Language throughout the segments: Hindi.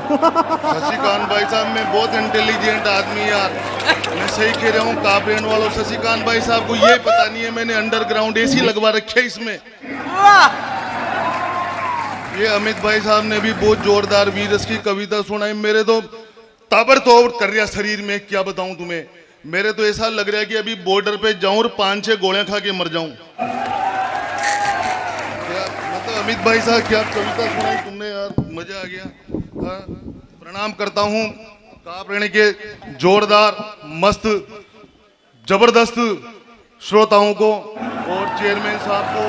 शशिकांत भाई साहब मैं बहुत इंटेलिजेंट आदमी यार, मैं सही कह रहा हूँ। कापरेन वालों शशिकांत भाई साहब को ये पता नहीं है मैंने अंडरग्राउंड एसी लगवा रखे है इसमें। ये अमित भाई साहब ने भी बहुत जोरदार वीरस की कविता सुनाई, मेरे तो ताबड़तोड़ कर रहा शरीर में, क्या बताऊं तुम्हें। मेरे तो ऐसा लग रहा है कि अभी बॉर्डर पे जाऊं और 5-6 गोलियां खा के मर जाऊं। मतलब अमित भाई साहब क्या कविता सुनाई तुमने यार, मजा आ गया। प्रणाम करता हूं कापरेन के जोरदार मस्त जबरदस्त श्रोताओं को और चेयरमैन साहब को,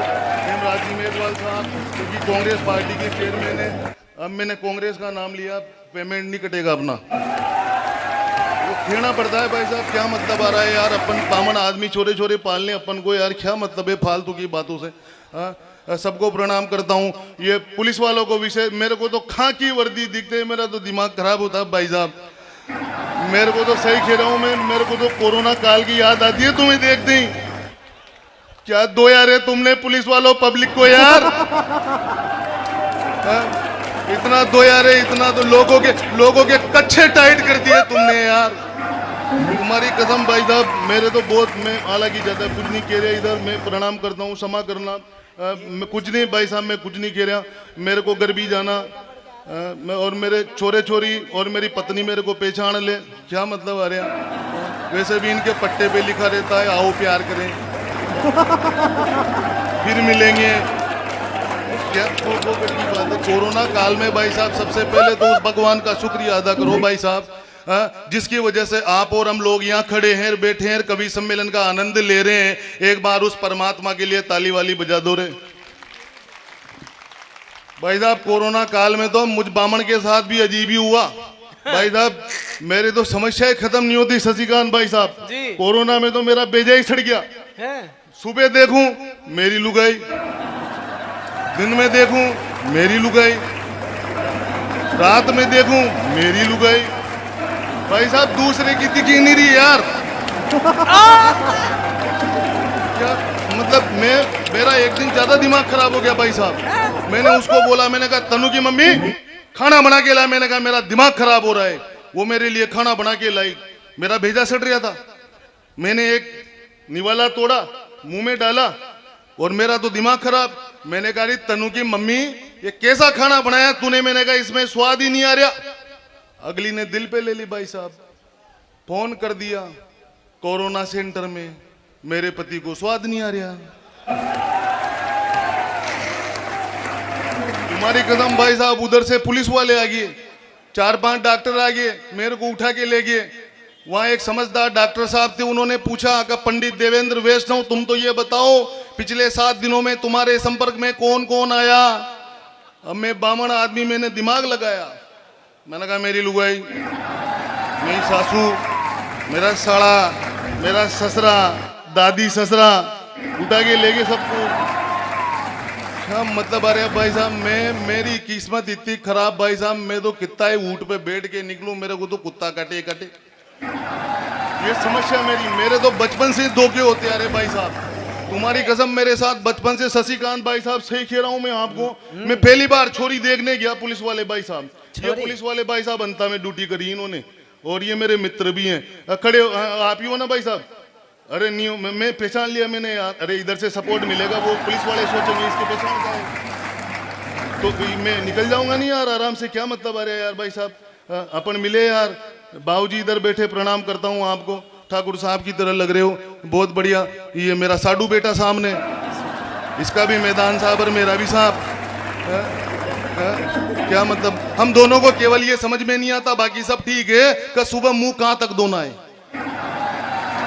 हेमराज मेघवाल साहब, क्योंकि कांग्रेस पार्टी के चेयरमैन है। अब मैंने कांग्रेस का नाम लिया, पेमेंट नहीं कटेगा अपना, वो खेना पड़ता है भाई साहब। क्या मतलब आ रहा है यार, अपन बामन आदमी छोरे छोरे पालने अपन को यार, क्या मतलब है फालतू की बातों से। सबको प्रणाम करता हूँ। ये पुलिस वालों को विषय, मेरे को तो खाकी वर्दी दिखते, मेरा तो दिमाग खराब होता है भाई साहब। मेरे को तो सही कह रहा हूँ मैं, मेरे को तो कोरोना काल की याद आती है तुम्हें देखते ही। क्या दो यार है तुमने पुलिस वालों पब्लिक को यार, इतना दो यार है, इतना तो लोगों के कच्छे टाइट कर दिए तुमने यार। तुम्हारी कसम भाई साहब, मेरे तो बहुत, मैं हालांकि ज्यादा कुछ नहीं कह रहा इधर, मैं प्रणाम करता हूँ, क्षमा करना। मैं कुछ नहीं भाई साहब, मैं कुछ नहीं कह रहा। मेरे को घर भी जाना, मैं और मेरे छोरे छोरी और मेरी पत्नी मेरे को पहचान ले, क्या मतलब आ रहा। वैसे भी इनके पट्टे पे लिखा रहता है आओ प्यार करें फिर मिलेंगे। क्या बात है। कोरोना काल में भाई साहब सबसे पहले तो उस भगवान का शुक्रिया अदा करो भाई साहब, जिसकी वजह से आप और हम लोग यहाँ खड़े हैं, बैठे हैं, कवि सम्मेलन का आनंद ले रहे हैं। एक बार उस परमात्मा के लिए ताली वाली बजा दो रे भाई साहब। कोरोना काल में तो मुझ बामन के साथ भी अजीब ही हुआ भाई साहब, मेरी तो समस्याएं खत्म नहीं होती शशिकांत भाई साहब। कोरोना में तो मेरा बेजा ही सड़ गया। सुबह देखूं मेरी लुगाई, दिन में देखूं मेरी लुगाई, रात में देखूं मेरी लुगाई। भाई साहब दूसरे की दिखी नहीं रही यार। क्या मतलब, मेरा एक दिन ज्यादा दिमाग खराब हो गया भाई साहब। मैंने उसको बोला, मैंने कहा तनु की मम्मी खाना बना के ला, मैंने कहा मेरा दिमाग खराब हो रहा है। वो मेरे लिए खाना बना के लाई, मेरा भेजा सड़ रहा था। मैंने एक निवाला तोड़ा, मुंह में डाला और मेरा तो दिमाग खराब। मैंने कहा तनु की मम्मी ये कैसा खाना बनाया तूने, मैंने कहा इसमें स्वाद ही नहीं आ रहा। अगली ने दिल पे ले ली भाई साहब, फोन कर दिया कोरोना सेंटर में, मेरे पति को स्वाद नहीं आ रहा। तुम्हारी कसम भाई साहब, उधर से पुलिस वाले आ गए, 4-5 डॉक्टर आ गए, मेरे को उठा के ले गए। वहां एक समझदार डॉक्टर साहब थे, उन्होंने पूछा कि पंडित देवेंद्र वैष्णव तुम तो ये बताओ पिछले 7 दिनों में तुम्हारे संपर्क में कौन कौन आया। अब मैं बामन आदमी, मैंने दिमाग लगाया, मैंने कहा मेरी लुगाई, मेरी सासू, मेरा साड़ा, मेरा ससुरा, दादी ससुरा, उठा के ले गए सबको। क्या मतलब आ रहा भाई साहब, मेरी किस्मत इतनी खराब भाई साहब, मैं तो कितना ही ऊँट पे बैठ के निकलूं, मेरे को तो कुत्ता काटे काटे। ये समस्या मेरे तो बचपन से धोखे होते आ रहे भाई साहब। तुम्हारी कसम मेरे साथ बचपन से शशिकांत भाई साहब, सही कह रहा हूं मैं आपको। मैं पहली बार छोरी देखने गया पुलिस वाले भाई साहब, ये पुलिस वाले भाई साहब अंता में ड्यूटी करी इन्होंने, और ये मेरे मित्र भी हैं। खड़े आप ही हो ना भाई साहब? अरे नहीं हो, मैं पहचान लिया मैंने यार। अरे इधर से सपोर्ट मिलेगा, वो पुलिस वाले सोचेंगे इसके पहचान का है तो मैं निकल जाऊंगा नहीं यार आराम से। क्या मतलब आ रहा है यार भाई साहब, अपन मिले यार। बाबूजी इधर बैठे, प्रणाम करता हूँ आपको, ठाकुर साहब की तरह लग रहे हो, बहुत बढ़िया। ये मेरा साडू बेटा सामने, इसका भी मैदान साहब और मेरा भी साहब। क्या मतलब, हम दोनों को केवल ये समझ में नहीं आता, बाकी सब ठीक है कि सुबह मुंह कहां तक धोना है।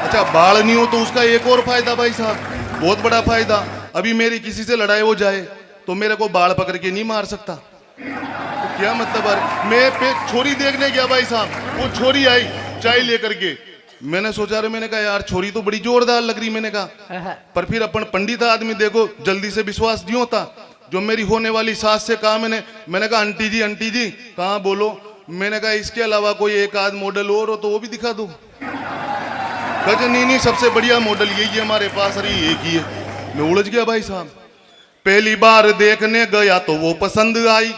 अच्छा बाल नहीं हो तो उसका एक और फायदा भाई साहब, बहुत बड़ा फायदा। अभी मेरी किसी से लड़ाई हो जाए तो मेरे को बाल पकड़ के नहीं मार सकता। तो क्या मतलब, मैं पे छोरी देखने गया भाई साहब, वो छोरी आई चाय लेकर के। मैंने सोचा मैंने कहा यार छोरी तो बड़ी जोरदार लग रही, मैंने कहा। पर फिर अपन पंडित आदमी देखो, जल्दी से विश्वास नहीं होता। जो मेरी होने वाली सास से कहा मैंने कहा आंटी जी कहाँ बोलो। मैंने कहा इसके अलावा कोई एक आध मॉडल और हो तो वो भी दिखा दो। नहीं सबसे बढ़िया मॉडल यही है हमारे पास, अरे एक ही है। मैं उलझ गया भाई साहब। पहली बार देखने गया तो वो पसंद आई,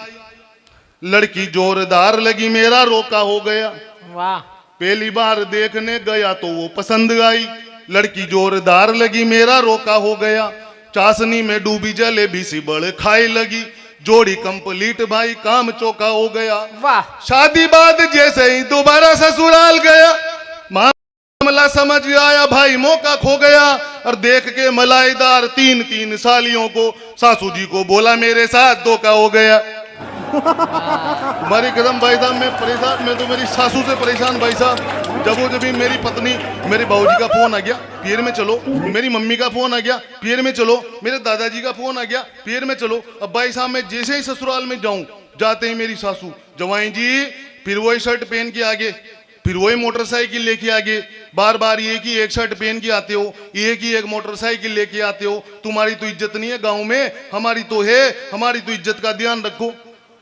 लड़की जोरदार लगी मेरा रोका हो गया। वाह। पहली बार देखने गया तो वो पसंद आई। लड़की जोरदार लगी मेरा रोका हो गया। चाशनी में डूबी जलेबी सी बड़े खाई लगी। जोड़ी कंप्लीट भाई काम चौका हो गया। वाह। शादी बाद जैसे ही दोबारा ससुराल गया मामला समझ आया भाई मौका खो गया। और देख के मलाईदार 3-3 सालियों को सासू जी को बोला मेरे साथ धोखा हो गया। तुम्हारी कदम भाई साहब मैं परेशान, मैं तो मेरी सासू से परेशान भाई साहब। जब मेरी पत्नी, मेरे बाबूजी का फोन आ गया फिर में चलो, मेरी मम्मी का फोन आ गया फिर में चलो, मेरे दादाजी का फोन आ गया फिर में चलो। अब भाई साहब मैं जैसे ही ससुराल में जाऊं जाते ही मेरी सासू जवाई जी फिर वही शर्ट पहन के आगे, फिर वही मोटरसाइकिल लेके आगे। बार बार एक ही एक शर्ट पहन के आते हो, एक ही एक मोटरसाइकिल लेके आते हो। तुम्हारी तो इज्जत नहीं है गाँव में, हमारी तो है, हमारी तो इज्जत का ध्यान रखो।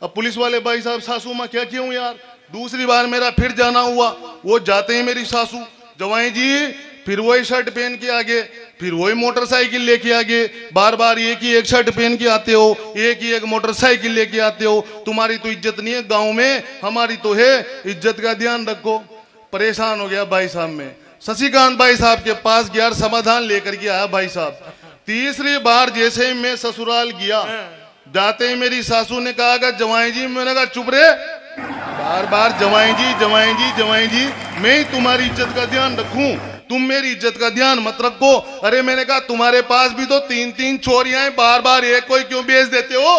अब पुलिस वाले भाई साहब सासू माँ क्या क्यों यार। दूसरी बार मेरा फिर जाना हुआ, वो जाते ही मेरी सासू जवाई जी फिर वही शर्ट पहन के आगे, फिर वही मोटरसाइकिल लेके आगे। बार बार एक ही एक शर्ट पहन के आते हो, एक ही एक मोटरसाइकिल लेके आते हो। तुम्हारी तो इज्जत नहीं है गांव में, हमारी तो है, इज्जत का ध्यान रखो। परेशान हो गया भाई साहब में। शशिकांत भाई साहब के पास गया, समाधान लेकर के आया भाई साहब। तीसरी बार जैसे ही मैं ससुराल गया जाते ही मेरी सासू ने कहा कि जवाई जी, मैंने कहा चुप रे, बार बार जवाई जी जवाई जी जवाई जी, मैं ही तुम्हारी इज्जत का ध्यान रखूं, तुम मेरी इज्जत का ध्यान मत रखो। अरे मैंने कहा तुम्हारे पास भी तो 3-3 छोरियां हैं, बार बार एक कोई क्यों बेच देते हो।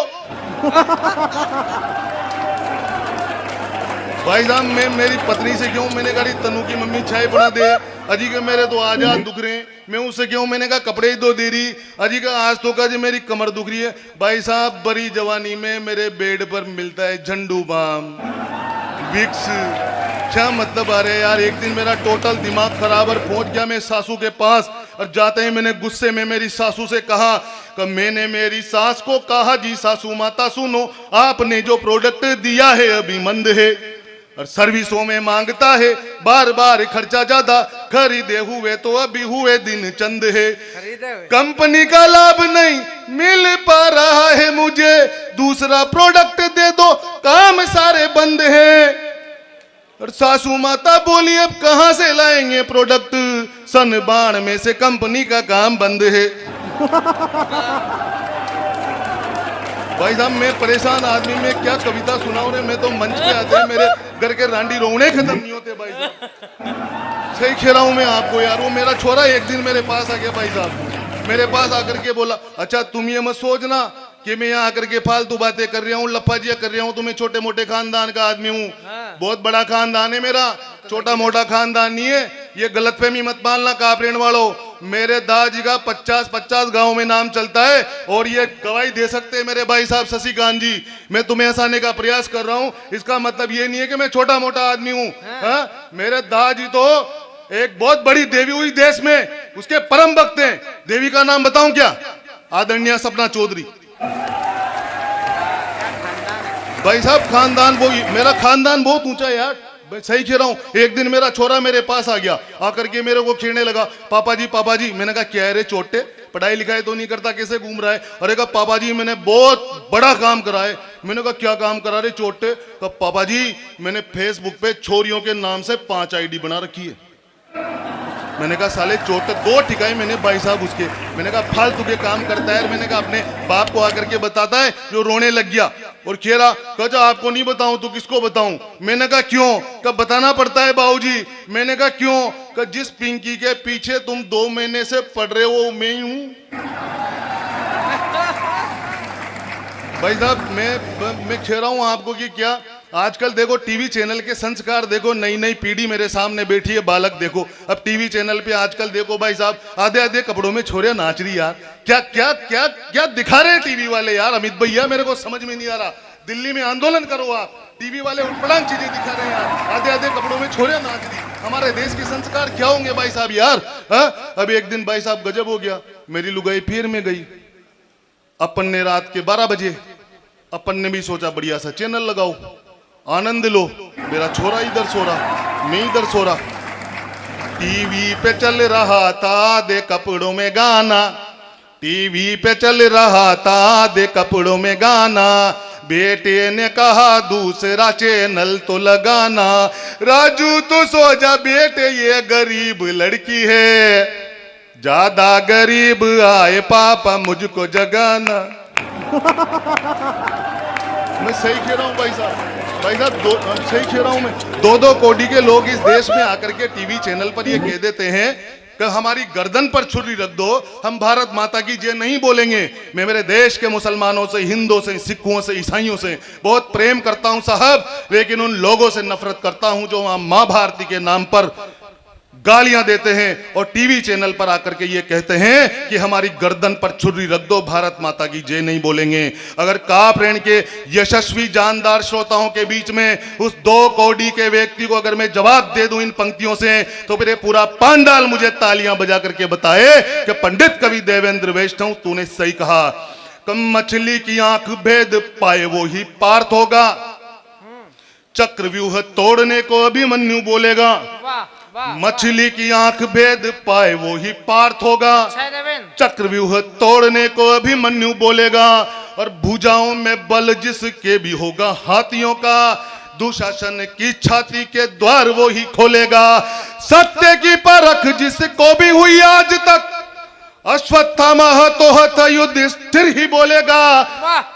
भाई साहब मैं मेरी पत्नी से क्यों, मैंने कहा तनु की मम्मी चाय बना दे, अजी के मेरे तो आज दुख रहे हैं। मैं उससे क्यों, मैंने कहा कपड़े ही दो दे रही, अजी का आज तो का जी मेरी कमर दुख रही है। भाई साहब बड़ी जवानी में मेरे बेड पर मिलता है झंडू बाम, विक्स, क्या मतलब आ रहे यार। एक दिन मेरा टोटल दिमाग खराब और पहुंच गया मैं सासू के पास। और जाते ही मैंने गुस्से में मेरी सासू से कहा कि मैंने मेरी सास को कहा जी सासू माता सुनो, आपने जो प्रोडक्ट दिया है अभी मंद है और सर्विसों में मांगता है बार बार खर्चा ज्यादा, खरीदे हुए तो अभी हुए दिन चंद है, कंपनी का लाभ नहीं मिल पा रहा है मुझे, दूसरा प्रोडक्ट दे दो काम सारे बंद है। और सासू माता बोली अब कहां से लाएंगे प्रोडक्ट, सन बाण में से कंपनी का काम बंद है। भाई साहब मैं परेशान आदमी में क्या कविता सुनाऊं रे। मैं तो मंच पे आते हैं मेरे घर के रांडी रोने खत्म नहीं होते भाई साहब। सही कह रहा हूं मैं आपको यार। वो मेरा छोरा एक दिन मेरे पास आ गया भाई साहब, मेरे पास आकर के बोला अच्छा तुम ये मत सोचना कि मैं यहाँ आकर के फालतू बातें कर रहा हूँ, लफाजियाँ कर रहा हूँ, तुम्हें छोटे मोटे खानदान का आदमी हूँ। बहुत बड़ा खानदान है मेरा, छोटा मोटा खानदान नहीं है। ये गलतफहमी मत पालना कापरेन वालों, मेरे दादाजी का 50-50 गांव में नाम चलता है और ये गवाही दे सकते हैं मेरे भाई साहब शशिकांत जी। मैं तुम्हें हंसाने का प्रयास कर रहा हूँ, इसका मतलब ये नहीं है कि मैं छोटा मोटा आदमी हूँ। मेरे दादाजी तो एक बहुत बड़ी देवी हुई देश में, उसके परम भक्त हैं। देवी का नाम बताऊं क्या? आदरणीय सपना चौधरी। भाई साहब खानदान वो, मेरा खानदान बहुत ऊंचा है यार, सही कह रहा हूं। एक दिन मेरा छोरा मेरे पास आ गया, आकर के मेरे को छेड़ने लगा पापा जी। मैंने कहा क्या है रे चोटे, पढ़ाई लिखाई तो नहीं करता, कैसे घूम रहा है? अरे कहा पापा जी मैंने बहुत बड़ा काम करा है। मैंने कहा क्या काम करा रे चोटे? कहा पापा जी मैंने फेसबुक पे छोरियों के नाम से 5 आईडी बना रखी है। मैंने कहा साले चोटे 2 ठिकाए मैंने भाई साहब उसके। मैंने कहा फालतू के काम करता है। मैंने कहा अपने बाप को आकर के बताता है, जो रोने लग गया और कह रहा कहा आपको नहीं बताऊं तो किसको बताऊं? मैंने कहा क्यों? कहा बताना पड़ता है बाबूजी। मैंने कहा क्यों? कहा जिस पिंकी के पीछे तुम 2 महीने से पढ़ रहे हो मैं ही हूं। भाई साहब मैं कह रहा हूं आपको कि क्या आजकल देखो टीवी चैनल के संस्कार देखो, नई नई पीढ़ी मेरे सामने बैठी है, बालक देखो। अब टीवी चैनल पे आजकल देखो भाई साहब आधे आधे कपड़ों में छोरे नाच रही यार। क्या क्या क्या क्या दिखा रहे हैं टीवी वाले यार? अमित भैया मेरे को समझ में नहीं आ रहा। दिल्ली में आंदोलन करो आप, टीवी वाले उठपटांग चीजें दिखा रहे हैं यार, आधे आधे कपड़ों में छोरे नाच रही। हमारे देश के संस्कार क्या होंगे भाई साहब यार? अब एक दिन भाई साहब गजब हो गया, मेरी लुगाई फिर में गई। अपन ने रात के 12 बजे अपन ने भी सोचा बढ़िया सा चैनल लगाओ, आनंद लो। मेरा छोरा इधर सो रहा, मैं इधर सो रहा। टीवी पे चल रहा था दे कपड़ों में गाना, टीवी पे चल रहा था दे कपड़ों में गाना, बेटे ने कहा दूसरा चैनल तो लगाना, राजू तो सो जा बेटे ये गरीब लड़की है, ज्यादा गरीब आए पापा मुझको जगाना। मैं सही कह रहा हूँ भाई साहब, सही कह रहा हूँ मैं। 2-2 कोटी के लोग इस देश में आकर के टीवी चैनल पर ये कह देते हैं कि हमारी गर्दन पर छुरी रख दो, हम भारत माता की जय नहीं बोलेंगे। मैं मेरे देश के मुसलमानों से, हिंदुओं से, सिखों से, ईसाइयों से बहुत प्रेम करता हूं साहब, लेकिन उन लोगों से नफरत करता हूं जो वहां मां भारती के नाम पर गालियां देते हैं और टीवी चैनल पर आकर के ये कहते हैं कि हमारी गर्दन पर छुरी रख दो, भारत माता की जय नहीं बोलेंगे। अगर कापरेन के यशस्वी जानदार श्रोताओं के बीच में उस 2 कौड़ी के व्यक्ति को अगर मैं जवाब दे दूं इन पंक्तियों से, तो फिर पूरा पांडाल मुझे तालियां बजा करके बताए कि पंडित कवि देवेंद्र वैष्णव तूने सही कहा। कम मछली की आंख भेद पाए वो ही पार्थ होगा, चक्रव्यूह तोड़ने को अभिमन्यु बोलेगा। मछली की आंख भेद पाए वो ही पार्थ होगा, चक्रव्यूह तोड़ने को अभिमन्यु बोलेगा। और भुजाओं में बल जिसके भी होगा हाथियों का, दुशासन की छाती के द्वार वो ही खोलेगा। सत्य की परख जिसको भी हुई आज तक, अश्वत्थामा तो हत युधिष्ठिर ही बोलेगा।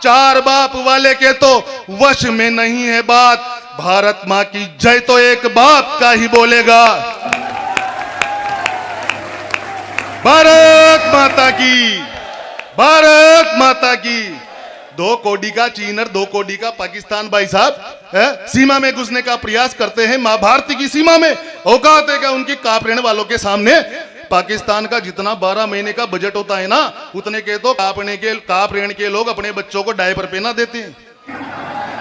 4 बाप वाले के तो वश में नहीं है बात, भारत मां की जय तो एक बाप का ही बोलेगा। भारत माता की, भारत माता की। 2 कौड़ी का चीन और 2 कौड़ी का पाकिस्तान भाई साहब सीमा में घुसने का प्रयास करते हैं, मां भारती की सीमा में। औकात है क्या उनकी कापरेन वालों के सामने? पाकिस्तान का जितना 12 महीने का बजट होता है ना, उतने के तो कापरेन के लोग अपने बच्चों को डायपर पहना देते हैं।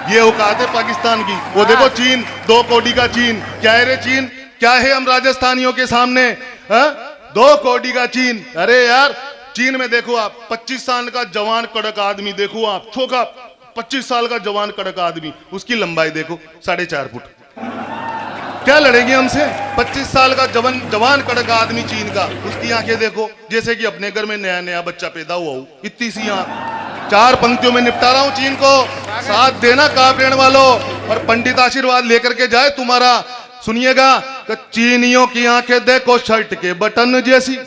ये औकात है पाकिस्तान की। वो देखो चीन, 2 कौड़ी का चीन, क्या है रे चीन, क्या है हम राजस्थानियों के सामने? 2 कौड़ी का चीन। अरे यार चीन में देखो आप 25 साल का जवान कड़क आदमी, देखो आप छोका 25 साल का जवान कड़क आदमी, उसकी लंबाई देखो 4.5 फुट। क्या लड़ेगी हमसे? 25 साल का जवान कड़क आदमी चीन का, उसकी आंखें देखो जैसे कि अपने घर में नया नया बच्चा पैदा हुआ हो, इतनी सी आंख। 4 पंक्तियों में निपटा रहा हूं चीन को, साथ देना कापरेन वालों, और पंडित आशीर्वाद लेकर के जाए तुम्हारा। सुनिएगा कि चीनियों की आंखें देखो शर्ट के बटन जैसी,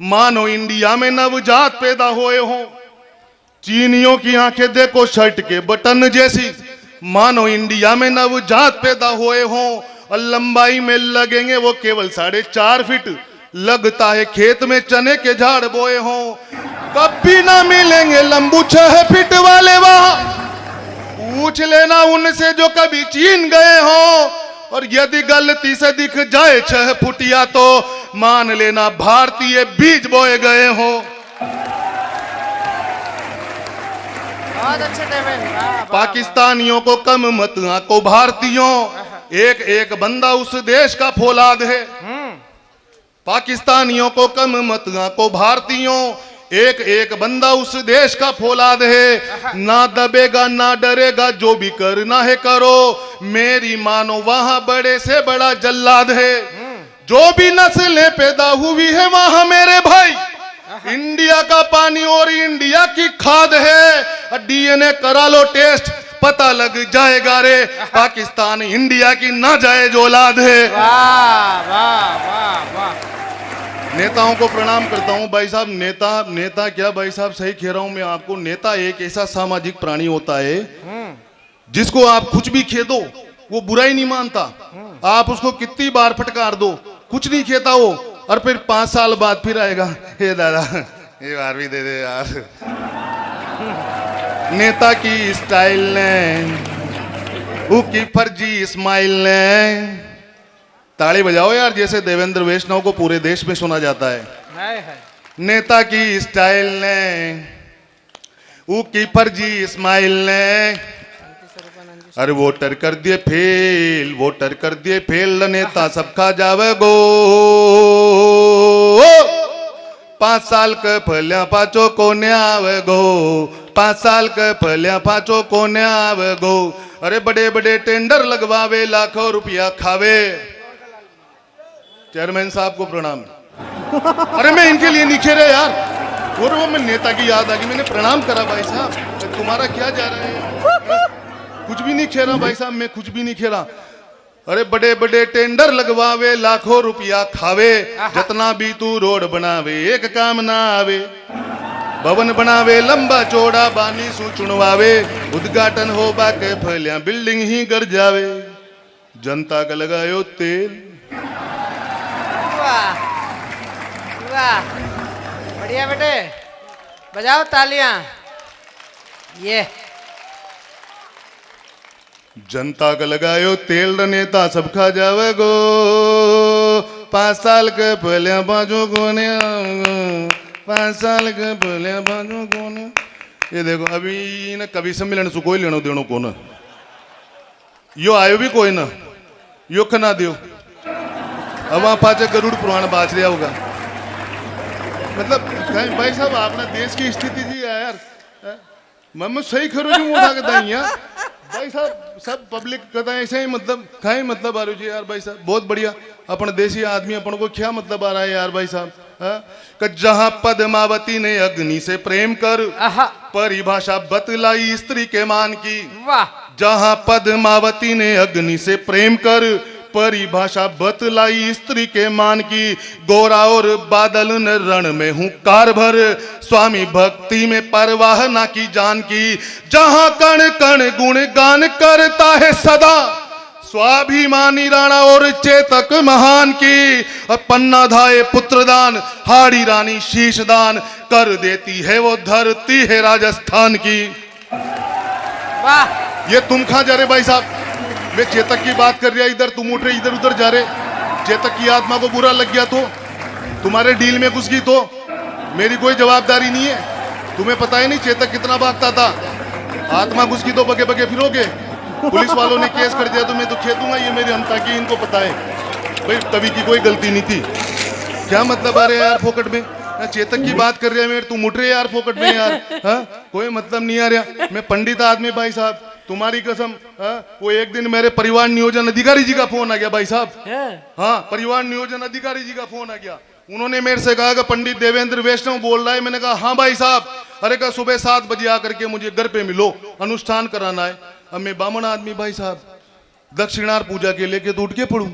मानो इंडिया में नवजात पैदा हुए हो। चीनियों की आंखें देखो शर्ट के बटन जैसी, मानो इंडिया में नवजात पैदा हुए हो। और लंबाई में लगेंगे वो केवल 4.5 फीट, लगता है खेत में चने के झाड़ बोए हो। कभी ना मिलेंगे लंबू 6 फीट वाले वहां, पूछ लेना उनसे जो कभी चीन गए हो। और यदि गलती से दिख जाए 6 फुटिया तो मान लेना भारतीय बीज बोए गए हो। बहुत अच्छे देवेंद्र। पाकिस्तानियों को कम मत आंको भारतीयों, एक एक बंदा उस देश का फौलाद है। पाकिस्तानियों को कम मत आंको भारतीयों, एक एक बंदा उस देश का फौलाद है। ना दबेगा ना डरेगा, जो भी करना है करो, मेरी मानो वहां बड़े से बड़ा जल्लाद है। जो भी नस्लें पैदा हुई है वहां मेरे भाई, इंडिया का पानी और इंडिया की खाद है। डीएनए करा लो टेस्ट, पता लग जाएगा रे, पाकिस्तान इंडिया की नाजायज औलाद है। वाह वाह वाह वाह। नेताओं को प्रणाम करता हूं भाई साहब। नेता क्या भाई साहब, सही कह रहा हूं मैं आपको। नेता एक ऐसा सामाजिक प्राणी होता है जिसको आप कुछ भी कह दो वो बुरा ही नहीं मानता। आप उसको कितनी बार फटकार दो कुछ नहीं कहता वो, और फिर 5 साल बाद फिर आएगा, हे दादा ये बार भी दे दे यार। नेता की स्टाइल ने, उसकी फर्जी स्माइल ने, ताली बजाओ यार जैसे देवेंद्र वैष्णव को पूरे देश में सुना जाता है। नेता की स्टाइल ने, उसकी फर्जी स्माइल ने, अरे वोटर कर दिए फेल, वोटर कर दिए फेल, नेता सबका जावे गो। 5 साल के फल्या पाचो कोने आवे गो, 5 साल के फल्या पाचो कोने आवे गो। अरे बड़े बड़े टेंडर लगवावे, लाखों रुपया खावे। चेयरमैन साहब को प्रणाम। अरे मैं इनके लिए नहीं खेरे यार, वो मैं नेता की याद आ गई, मैंने प्रणाम करा भाई साहब। तुम्हारा क्या जा रहा है? कुछ भी नहीं खेला भाई साहब, मैं कुछ भी नहीं खेला। अरे बड़े बड़े टेंडर लगवावे, लाखों रुपया खावे, जितना भी तू रोड बनावे एक काम ना आवे। भवन बनावे लंबा चौड़ा, बानी सु चुनवावे, उद्घाटन हो बाके फैलिया बिल्डिंग ही गर जावे। जनता का लगायो तेल। वाह वाह, बढ़िया बेटे, बजाओ तालियां। ये जनता का लगायो तेल रे नेता सब खा जावे गो, 5 साल के पहले बाजू कोने, 5 साल के पहले बाजू कोने। ये देखो अभी न कवि सम्मेलन से कोई लेनो देनो को न, यो आयो भी कोई ना, यो खना दियो। अब वहां पाचे गरुड़ पुराण बाच रहा होगा। मतलब भाई साहब आपने देश की स्थिति जी है यार, मैं सही खरो जी उठा के दाई यार भाई साहब, सब पब्लिक कहता है ऐसे ही, मतलब कहीं मतलब आ रही जी यार भाई साहब, बहुत बढ़िया अपन देसी आदमी, अपन को क्या मतलब आ रहा है यार भाई साहब। कि जहां पद्मावती ने अग्नि से प्रेम कर परिभाषा बतलाई स्त्री के मान की। वाह, जहां पद्मावती ने अग्नि से प्रेम कर परिभाषा बतलाई स्त्री के मान की। गोरा और बादल न रण में हूं कारभर, स्वामी भक्ति में परवाह ना की जान की। जहां कण कण गुण गान करता है सदा, स्वाभिमानी राणा और चेतक महान की। पन्ना धाये पुत्रदान, हाड़ी रानी शीशदान, कर देती है वो धरती है राजस्थान की। वाह, ये तुम कहां जा रहे भाई साहब? मैं चेतक की बात कर रहा, इधर तुम उठ रहे इधर उधर जा रहे। चेतक की आत्मा को बुरा लग गया तो, तुम्हारे डील में घुस गई तो मेरी कोई जवाबदारी नहीं है। तुम्हें पता ही नहीं चेतक कितना भागता था, आत्मा घुस गई तो बगे बगे फिरोगे। पुलिस वालों ने केस कर दिया तो मैं तो खेदूंगा, ये मेरी अंता की, इनको पता है भाई कवि की कोई गलती नहीं थी। क्या मतलब आ रहे यार फोकट में? चेतक की बात कर रहे हैं, तुम उठ रहे यार फोकट में यार। कोई मतलब नहीं आ रहा। मैं पंडित आदमी भाई साहब, तुम्हारी कसम। वो एक दिन मेरे परिवार नियोजन अधिकारी जी का फोन आ गया भाई साहब। हाँ, परिवार नियोजन अधिकारी जी का फोन आ गया। उन्होंने मेरे से कहा कि पंडित देवेंद्र वैष्णव बोल रहा है। मैंने कहा हाँ भाई साहब। अरे कहा सुबह 7 बजे आकर के मुझे घर पे मिलो, अनुष्ठान कराना है। अब मैं बामन आदमी भाई साहब, दक्षिणार पूजा के लेके तो उठ के पढ़ू।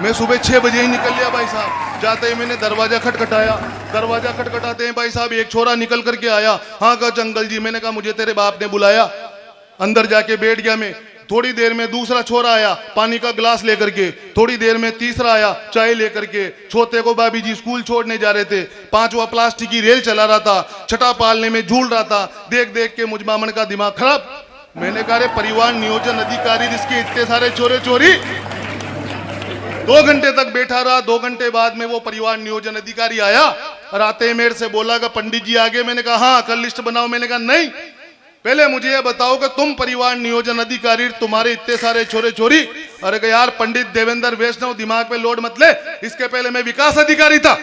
मैं सुबह 6 बजे ही निकल लिया भाई साहब। जाते ही मैंने दरवाजा खटखटाया, दरवाजा खटखटाते हैं भाई साहब एक छोरा निकल करके आया। हाँ कहा जंगल जी। मैंने कहा मुझे तेरे बाप ने बुलाया। अंदर जाके बैठ गया मैं। थोड़ी देर में दूसरा छोरा आया पानी का गिलास लेकर के, थोड़ी देर में तीसरा आया चाय लेकर के। छोटे को भाभी जी स्कूल छोड़ने जा रहे थे, 5वां प्लास्टिक की रेल चला रहा था, छठा पालने में झूल रहा था। देख देख के मुझ बामन का दिमाग खराब। मैंने कहा रे परिवार नियोजन अधिकारी जिसके इतने सारे चोरे चोरी। 2 घंटे तक बैठा रहा। 2 घंटे बाद में वो परिवार नियोजन अधिकारी आया और आते ही मेरे से बोला कि पंडित जी आगे। मैंने कहा हाँ कल लिस्ट बनाओ। मैंने कहा नहीं, पहले मुझे ये बताओ कि तुम परिवार नियोजन अधिकारी, तुम्हारे इतने सारे चोरे चोरी। अरे यार पंडित देवेंद्र वैष्णव दिमाग पे लोड मत ले, इसके पहले मैं विकास अधिकारी था।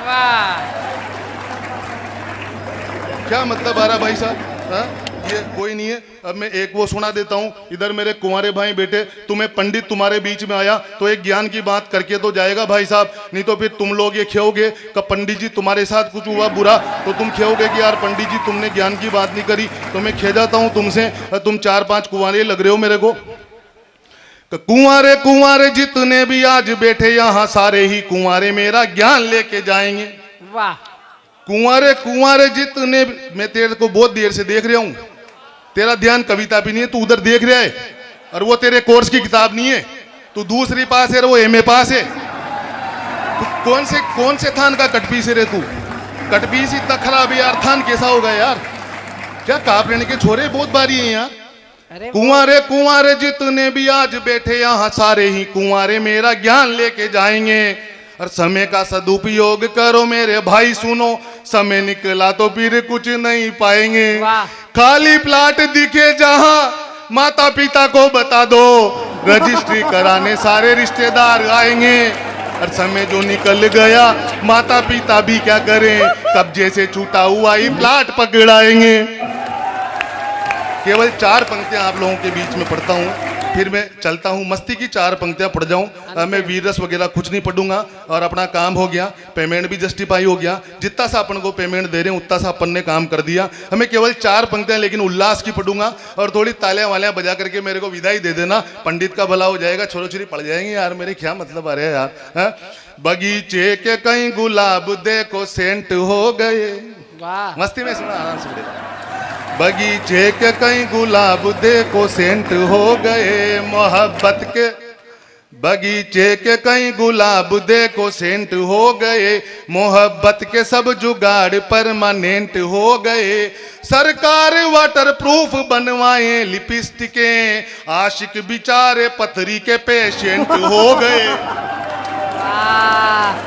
वाह, क्या मतलब आ रहा भाई साहब? ये कोई नहीं है। अब मैं एक वो सुना देता हूँ। इधर मेरे कुंवारे भाई बेटे, तुम्हें पंडित तुम्हारे बीच में आया तो एक ज्ञान की बात करके तो जाएगा भाई साहब, नहीं तो फिर तुम लोग ये खेओगे कि पंडित जी तुम्हारे साथ कुछ हुआ बुरा तो तुम खेओगे कि यार पंडित जी तुमने ज्ञान की बात नहीं करी। तो मैं खे जाता हूँ तुमसे। तुम 4-5 कुंवारे लग रहे हो मेरे को। कुंवारे कुंवारे जितने भी आज बैठे यहाँ सारे ही कुंवारे मेरा ज्ञान लेके जाएंगे। वाह, कुंवारे कुंवारे जितने, मैं तेरे को बहुत देर से देख रहा हूँ, तेरा ध्यान कविता भी नहीं है, तू उधर देख रहा है। और वो तेरे कोर्स की किताब नहीं है, तू दूसरी पास है, वो एमए पास है। तू कौन से थान का कटपीस है रे तू? कटपीस इतना खराब है यार, थान कैसा होगा यार? क्या काप लेने के छोरे बहुत बारी हैं यार। कुंवारे कुंवारे जितने भी आज बैठे यहाँ सारे ही कुंवारे मेरा ज्ञान लेके जाएंगे। और समय का सदुपयोग करो मेरे भाई, सुनो समय निकला तो फिर कुछ नहीं पाएंगे। खाली प्लाट दिखे जहां माता पिता को बता दो, रजिस्ट्री कराने सारे रिश्तेदार आएंगे। और समय जो निकल गया माता पिता भी क्या करें, कब्जे से छूटा हुआ ही प्लाट पकड़ाएंगे। केवल 4 पंक्तियां आप लोगों के बीच में पढ़ता हूं। फिर मैं चलता हूँ, मस्ती की 4 पंक्तियां पढ़ जाऊं, मैं वीर रस वगैरह कुछ नहीं पढ़ूंगा और अपना काम हो गया, पेमेंट भी जस्टिफाई हो गया। जितना सा अपन को पेमेंट दे रहे हैं उतना सा अपन ने काम कर दिया। हमें केवल 4 पंक्तियां लेकिन उल्लास की पढ़ूंगा और थोड़ी तालियां वालियां बजा करके मेरे को विदाई दे देना, पंडित का भला हो जाएगा। छोरो छोरी पढ़ जाएंगे यार, मेरे क्या मतलब आ रहे हैं यार। हाँ? बगीचे के कहीं गुलाब देखो सेंट हो गए, वाह मस्ती में सुना, आराम से पढ़ेगा। बगीचे के कई गुलाब देखो सेंट हो गए मोहब्बत के, बगीचे के कई गुलाब देखो सेंट हो गए, मोहब्बत के सब जुगाड़ परमानेंट हो गए। सरकार वाटर प्रूफ बनवाए लिपस्टिकें, आशिक बिचारे पथरी के पेशेंट हो गए। वाह